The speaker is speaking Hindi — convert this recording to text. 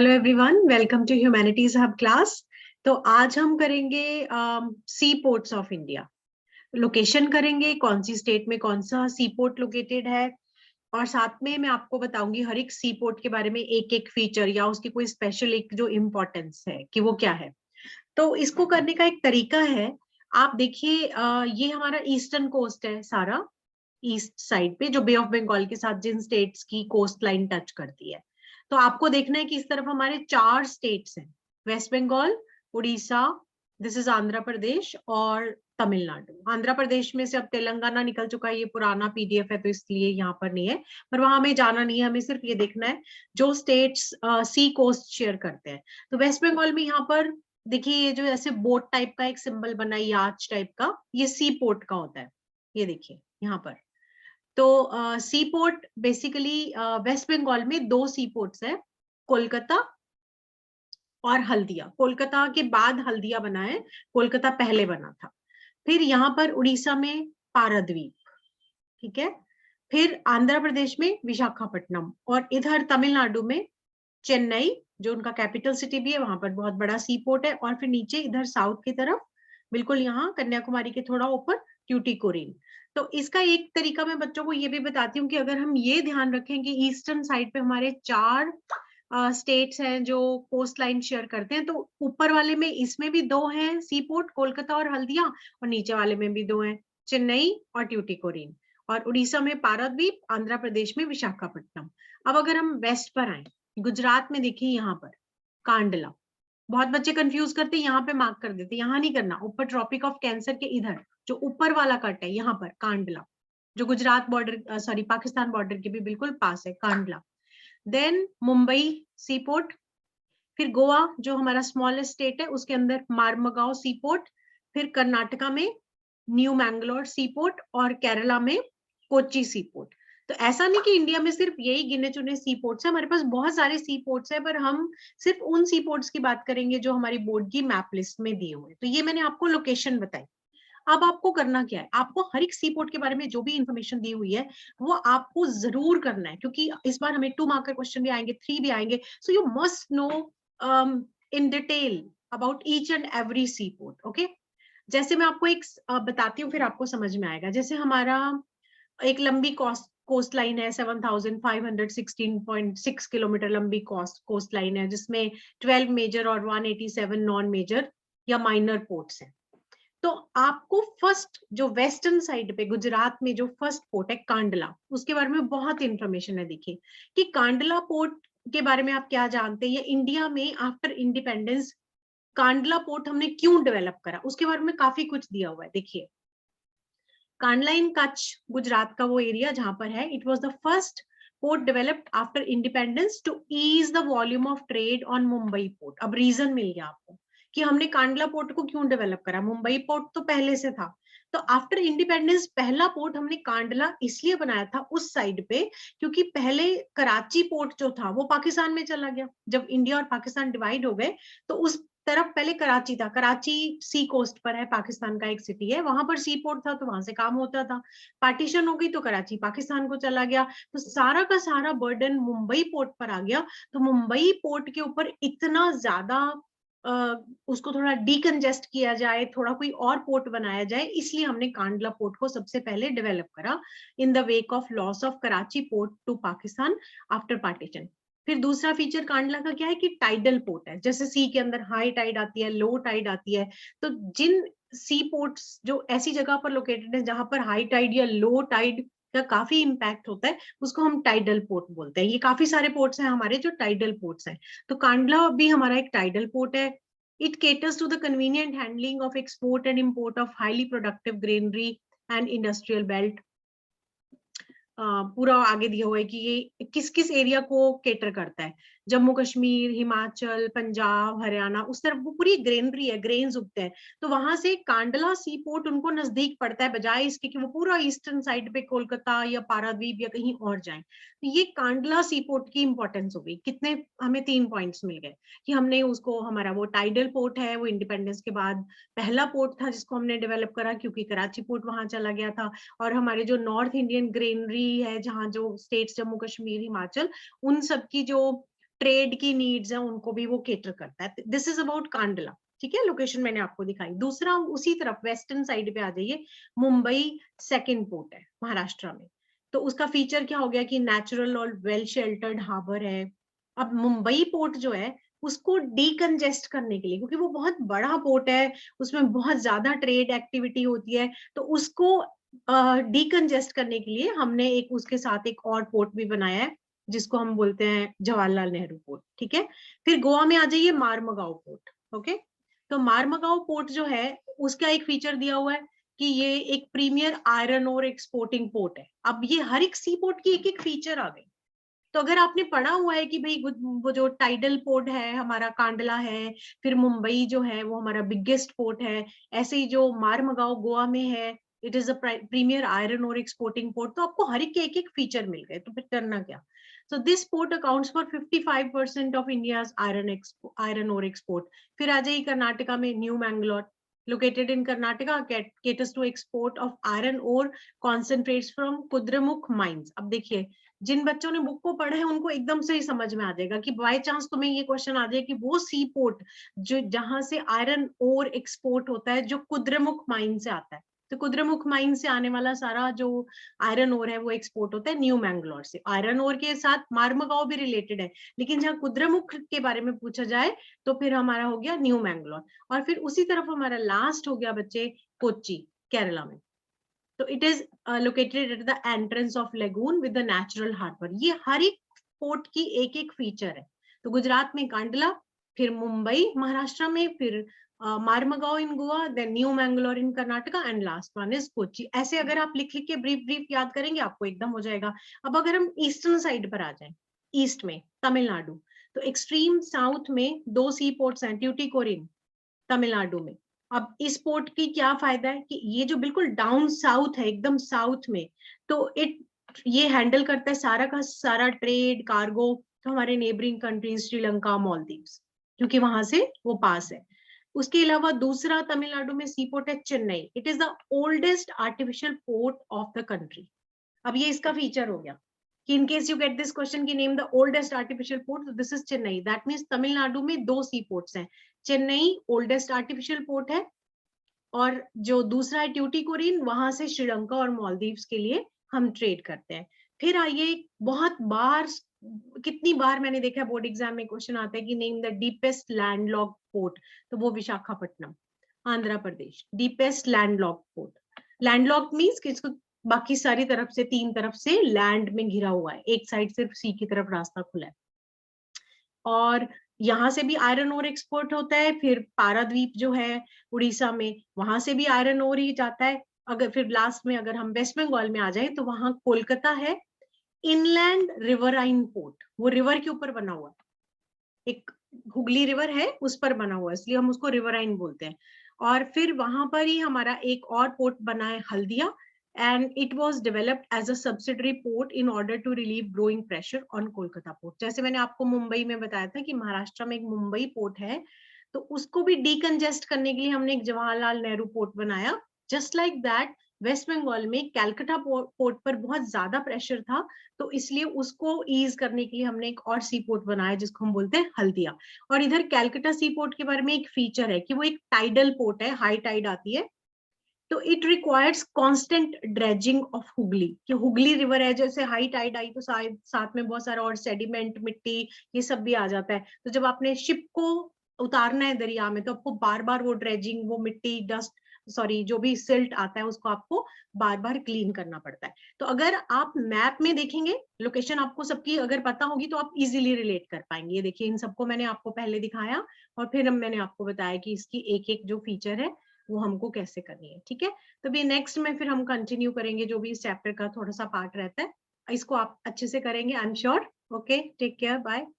Hello everyone, welcome to Humanities Hub class. तो आज हम करेंगे sea ports of India. Location करेंगे, कौन सी स्टेट में कौन सा सी पोर्ट लोकेटेड है, और साथ में मैं आपको बताऊंगी हर एक सी पोर्ट के बारे में एक एक फीचर या उसकी कोई स्पेशल एक जो इम्पोर्टेंस है कि वो क्या है। तो इसको करने का एक तरीका है। आप देखिए, ये हमारा ईस्टर्न कोस्ट है सारा, ईस्ट साइड पे जो बे ऑफ बंगाल के साथ जिन स्टेट्स की कोस्ट लाइन टच करती है। तो आपको देखना है कि इस तरफ हमारे 4 स्टेट्स हैं, वेस्ट बंगाल, उड़ीसा, दिस इज आंध्र प्रदेश और तमिलनाडु। आंध्र प्रदेश में से अब तेलंगाना निकल चुका है, ये पुराना पीडीएफ है तो इसलिए यहाँ पर नहीं है, पर वहां हमें जाना नहीं है, हमें सिर्फ ये देखना है जो स्टेट्स सी कोस्ट शेयर करते हैं। तो वेस्ट बंगाल में यहाँ पर देखिए, ये जो ऐसे बोट टाइप का एक सिंबल बना है, याच टाइप का, ये सी पोर्ट का होता है। ये देखिए यहाँ पर। तो सी पोर्ट बेसिकली वेस्ट बंगाल में 2 सी पोर्ट्स है, कोलकाता और हल्दिया। कोलकाता के बाद हल्दिया बना है, कोलकाता पहले बना था। फिर यहाँ पर उड़ीसा में पारादीप, ठीक है। फिर आंध्र प्रदेश में विशाखापट्टनम, और इधर तमिलनाडु में चेन्नई, जो उनका कैपिटल सिटी भी है, वहां पर बहुत बड़ा सी पोर्ट है। और फिर नीचे इधर साउथ की तरफ, बिल्कुल यहाँ कन्याकुमारी के थोड़ा ऊपर, ट्यूटिकोरिन। तो इसका एक तरीका मैं बच्चों को ये भी बताती हूँ कि अगर हम ये ध्यान रखें कि ईस्टर्न साइड पे हमारे 4 स्टेट्स हैं जो कोस्ट लाइन शेयर करते हैं, तो ऊपर वाले में इसमें भी 2 हैं सी पोर्ट, कोलकाता और हल्दिया, और नीचे वाले में भी 2 हैं, चेन्नई और ट्यूटिकोरिन। और उड़ीसा में पारादीप, आंध्र प्रदेश में विशाखापट्टनम। अब अगर हम वेस्ट पर आए, गुजरात में देखिए यहाँ पर कांडला। बहुत बच्चे कंफ्यूज करते हैं, यहाँ पे मार्क कर देते, यहाँ नहीं करना। ऊपर ट्रॉपिक ऑफ कैंसर के इधर जो ऊपर वाला कट है, यहाँ पर कांडला, जो Gujarat border, sorry, Pakistan border के भी बिल्कुल पास है कांडला। देन मुंबई सी पोर्ट। फिर गोवा जो हमारा स्मॉलेस्ट स्टेट है, उसके अंदर मारमगांव सी पोर्ट। फिर कर्नाटका में न्यू मैंगलोर सी पोर्ट, और केरला में कोच्चि सी पोर्ट। तो ऐसा नहीं कि इंडिया में सिर्फ यही गिने चुने सी पोर्ट्स है, हमारे पास बहुत सारे सी पोर्ट्स है, पर हम सिर्फ उन सी पोर्ट्स की बात करेंगे जो हमारी बोर्ड की मैप लिस्ट में दिए हुए। तो ये मैंने आपको लोकेशन बताई। अब आपको करना क्या है, आपको हर एक सी पोर्ट के बारे में जो भी इंफॉर्मेशन दी हुई है वो आपको जरूर करना है, क्योंकि इस बार हमें 2 मार्क का क्वेश्चन भी आएंगे, 3 भी आएंगे। So you must know in detail about each and every sea port. Okay, जैसे मैं आपको एक बताती हूँ, फिर आपको समझ में आएगा। जैसे हमारा एक लंबी कोस्ट लाइन है, 7516.6 किलोमीटर लंबी कोस्ट लाइन है, जिसमें 12 मेजर और 187 नॉन मेजर या माइनर पोर्ट्स हैं। तो आपको फर्स्ट जो वेस्टर्न साइड पे गुजरात में जो फर्स्ट पोर्ट है कांडला, उसके बारे में बहुत इंफॉर्मेशन है। देखिए कि कांडला पोर्ट के बारे में आप क्या जानते हैं, या इंडिया में आफ्टर इंडिपेंडेंस कांडला पोर्ट हमने क्यों डेवलप करा, उसके बारे में काफी कुछ दिया हुआ है। देखिए, कांडला इन कच्छ, गुजरात का वो एरिया जहां पर है, it was the first port developed after independence to ease the volume of trade on Mumbai port. अब रीजन मिल गया आपको कि हमने कांडला पोर्ट को क्यों डेवलप करा। मुंबई पोर्ट तो पहले से था, तो आफ्टर इंडिपेंडेंस पहला पोर्ट हमने कांडला इसलिए बनाया था उस साइड पे, क्योंकि पहले कराची पोर्ट जो था वो पाकिस्तान में चला गया। जब इंडिया और पाकिस्तान डिवाइड हो गए तो उस तरफ पहले कराची था, कराची सी कोस्ट पर है, पाकिस्तान का एक सिटी है, वहां पर सी पोर्ट था तो वहां से काम होता था। पार्टीशन हो गई तो कराची पाकिस्तान को चला गया, तो सारा का सारा बर्डन मुंबई पोर्ट पर आ गया। तो मुंबई पोर्ट के ऊपर इतना ज्यादा उसको थोड़ा डीकंजेस्ट किया जाए, थोड़ा कोई और पोर्ट बनाया जाए, इसलिए हमने कांडला पोर्ट को सबसे पहले डेवलप करा in the wake of loss of Karachi port to Pakistan after partition. फिर दूसरा फीचर कांडला का क्या है कि टाइडल पोर्ट है। जैसे सी के अंदर हाई टाइड आती है, लो टाइड आती है, तो जिन सी पोर्ट्स जो ऐसी जगह पर लोकेटेड है जहां पर हाई टाइड या लो टाइड का काफी इंपैक्ट होता है, उसको हम टाइडल पोर्ट बोलते हैं। ये काफी सारे पोर्ट्स हैं हमारे जो टाइडल पोर्ट्स हैं, तो कांडला भी हमारा एक टाइडल पोर्ट है। It caters to the convenient handling of export and import of highly productive granary and industrial belt. पूरा आगे दिया हुआ है कि ये किस किस एरिया को केटर करता है, जम्मू कश्मीर, हिमाचल, पंजाब, हरियाणा, उस तरफ वो पूरी ग्रेनरी है, ग्रेन्स उगते हैं। तो वहां से कांडला सी पोर्ट उनको नजदीक पड़ता है, बजाय इसके कि वो पूरा ईस्टर्न साइड पे कोलकाता या पारादीप या कहीं और जाएं। तो ये कांडला सी पोर्ट की इंपॉर्टेंस हो गई। कितने हमें 3 पॉइंट्स मिल गए कि हमने उसको, हमारा वो टाइडल पोर्ट है, वो इंडिपेंडेंस के बाद पहला पोर्ट था जिसको हमने डेवलप करा, क्योंकि कराची पोर्ट वहां चला गया था। और हमारे जो नॉर्थ इंडियन ग्रेनरी है, जहाँ जो स्टेट्स जम्मू कश्मीर, हिमाचल, उन सब की जो ट्रेड की नीड्स है उनको भी वो केटर करता है। दिस इज अबाउट कांडला, ठीक है। लोकेशन मैंने आपको दिखाई। दूसरा उसी तरफ वेस्टर्न साइड पे आ जाइए, मुंबई सेकंड पोर्ट है महाराष्ट्र में। तो उसका फीचर क्या हो गया कि नेचुरल और वेल शेल्टर्ड हार्बर है। अब मुंबई पोर्ट जो है उसको डीकंजेस्ट करने के लिए, क्योंकि वो बहुत बड़ा पोर्ट है, उसमें बहुत ज्यादा ट्रेड एक्टिविटी होती है, तो उसको डीकंजेस्ट करने के लिए हमने एक उसके साथ एक और पोर्ट भी बनाया है जिसको हम बोलते हैं जवाहरलाल नेहरू पोर्ट, ठीक है। फिर गोवा में आ जाइए, मारमगांव पोर्ट। ओके, तो मारमगांव पोर्ट जो है उसका एक फीचर दिया हुआ है कि ये एक premiere iron ore exporting port है। अब ये हर एक सी पोर्ट की एक एक फीचर आ गई। तो अगर आपने पढ़ा हुआ है कि भाई वो जो टाइडल पोर्ट है हमारा कांडला है, फिर मुंबई जो है वो हमारा बिगेस्ट पोर्ट है, ऐसे ही जो मारमगांव गोवा में है, it is a premier iron ore exporting port. तो आपको हर एक के एक फीचर मिल गए, तो फिर करना क्या। So this port accounts for 55% of India's iron ore export. फिर आ जाइए कर्नाटका में, new Mangalore, located in Karnataka, caters to export of iron ore concentrates from Kudremukh mines. अब देखिए, जिन बच्चों ने बुक को पढ़ा है उनको एकदम से ही समझ में आ जाएगा कि बाय चांस तुम्हें ये क्वेश्चन आ जाए कि वो सी पोर्ट जो जहां से आयरन ओर एक्सपोर्ट होता है जो कुद्रेमुख माइन से आता है, तो कुद्रेमुख माइन से आने वाला सारा जो आयरन ओर है वो एक्सपोर्ट होता है न्यू मैंगलोर से। आयरन ओर के साथ मारमगांव भी रिलेटेड है, लेकिन जहाँ कुद्रेमुख के बारे में पूछा जाए तो फिर हमारा हो गया न्यू मैंगलोर। और फिर उसी तरफ हमारा लास्ट हो गया बच्चे कोच्चि, केरला में। तो it is located at the entrance of lagoon with the natural harbour. ये हर एक पोर्ट की एक एक फीचर है। तो गुजरात में कांडला, फिर मुंबई महाराष्ट्र में, फिर Marmagao in Goa, then new Mangalore in Karnataka, and last one is Kochi. ऐसे अगर आप लिख लिख के ब्रीफ ब्रीफ याद करेंगे आपको एकदम हो जाएगा। अब अगर हम ईस्टर्न साइड पर आ जाए, ईस्ट में तमिलनाडु, तो एक्सट्रीम साउथ में दो सी पोर्ट्स हैं, ट्यूटिकोरिन तमिलनाडु में। अब इस पोर्ट की क्या फायदा है कि ये जो बिल्कुल डाउन साउथ है, एकदम साउथ में, तो ये हैंडल करता है सारा का सारा ट्रेड कार्गो, तो हमारे नेबरिंग कंट्रीज श्रीलंका, मालदीव्स, क्योंकि वहां से वो पास है। उसके अलावा दूसरा तमिलनाडु में सी पोर्ट है Chennai. It is the oldest artificial port of the country. अब ये इसका फीचर हो गया कि in case you get this question की name the oldest artificial port, this is Chennai. That means Tamil Nadu में दो सी पोर्ट्स हैं। चेन्नई ओल्डेस्ट आर्टिफिशियल पोर्ट है, और जो दूसरा है ट्यूटिकोरिन, वहां से श्रीलंका और मालदीव्स के लिए हम ट्रेड करते हैं। फिर आइए, बहुत बार, कितनी बार मैंने देखा बोर्ड एग्जाम में क्वेश्चन आता है कि name the deepest landlocked port, तो वो Visakhapatnam, Andhra Pradesh, deepest landlocked port. Landlocked means कि इसको बाकी सारी तरफ से, तीन तरफ से लैंड में घिरा हुआ है, एक साइड सिर्फ सी की तरफ रास्ता खुला है। और यहाँ से भी आयरन ओर एक्सपोर्ट होता है। फिर पारादीप जो है उड़ीसा में, वहां से भी आयरन ओर ही जाता है। अगर फिर लास्ट में अगर हम वेस्ट बंगाल में आ जाए तो वहां कोलकाता है, इनलैंड रिवराइन पोर्ट, वो रिवर के ऊपर बना हुआ है, एक हुगली रिवर है उस पर बना हुआ है, इसलिए हम उसको रिवराइन बोलते हैं। और फिर वहां पर ही हमारा एक और पोर्ट बना है, Haldia, and it was developed as a subsidiary port in order to relieve growing pressure on Kolkata port. जैसे मैंने आपको मुंबई में बताया था कि महाराष्ट्र में एक मुंबई पोर्ट है, तो उसको भी डीकंजेस्ट करने के लिए हमने एक जवाहरलाल नेहरू पोर्ट बनाया। Just like that, west Bengal में कैलकाटा पोर्ट पर बहुत ज्यादा प्रेशर था, तो इसलिए उसको ईज करने के लिए हमने एक और सी पोर्ट बनाया जिसको हम बोलते हैं हल्दिया। और इधर कैलकाटा सी पोर्ट के बारे में एक फीचर है कि वो एक टाइडल पोर्ट है, हाई टाइड आती है, तो it requires constant dredging of Hooghly, कि हुगली रिवर है, जैसे हाई टाइड आई तो साथ में बहुत सारा और सेडिमेंट, मिट्टी, ये सब भी आ जाता है। तो जब आपने शिप को उतारना है दरिया में, तो आपको बार बार वो ड्रेजिंग, वो मिट्टी, डस्ट, सॉरी, जो भी सिल्ट आता है उसको आपको बार बार क्लीन करना पड़ता है। तो अगर आप मैप में देखेंगे, लोकेशन आपको सबकी अगर पता होगी तो आप इजीली रिलेट कर पाएंगे। ये देखिए, इन सबको मैंने आपको पहले दिखाया और फिर मैंने आपको बताया कि इसकी एक एक जो फीचर है वो हमको कैसे करनी है, ठीक है। तो भी नेक्स्ट में फिर हम कंटिन्यू करेंगे, जो भी इस चैप्टर का थोड़ा सा पार्ट रहता है, इसको आप अच्छे से करेंगे, I am sure. Okay, take care, bye.